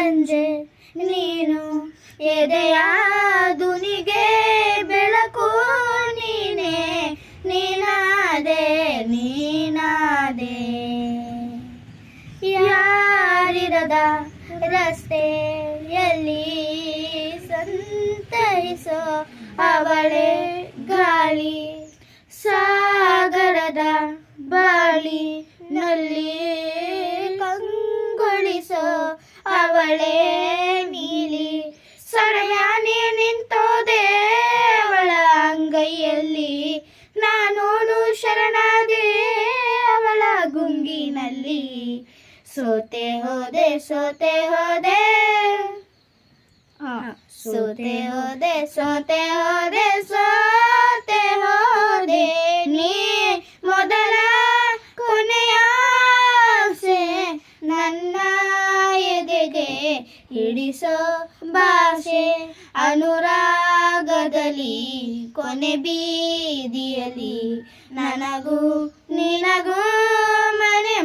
ಸಂಜೆ ನೀನು ಎದೆಯ ದುನಿಗೆ ಬೆಳಕು ನೀನೇ ನೀನಾದೆ ನೀನಾದೆ ಯಾರಿರದ ರಸ್ತೆಯಲ್ಲಿ ಸಂತೈಸೋ ಅವಳೇ ಗಾಳಿ ಸಾಗರದ ಬಾಳಿನಲ್ಲಿ ಕಂಗೊಳಿಸೋ ಅವಳೇ ನೀಲಿ ಸರಯಾನೆ ನಿಂತೋದೆ ಅವಳ ಅಂಗೈಯಲ್ಲಿ ನಾನೋಡು ಶರಣಾದೆ ಅವಳ ಗುಂಗಿನಲ್ಲಿ ಸೋತೆ ಹೋದೆ ಸೋತೆ ಹೋದೆ ಸೋತೆ ಹೋದೆ ಸೋತೆ ಹೋದೆ ಸೋತೆ ಹೋದೆ ನೀ ಮೊದಲ ಕೊನೆಯ ಆಸೆ ನನ್ನ ಎದೆಗೆ ಹಿಡಿಸೋ ಭಾಷೆ ಅನುರಾಗದಲ್ಲಿ ಕೊನೆ ಬೀದಿಯಲ್ಲಿ ನನಗೂ ನಿನಗೂ ಮನೆ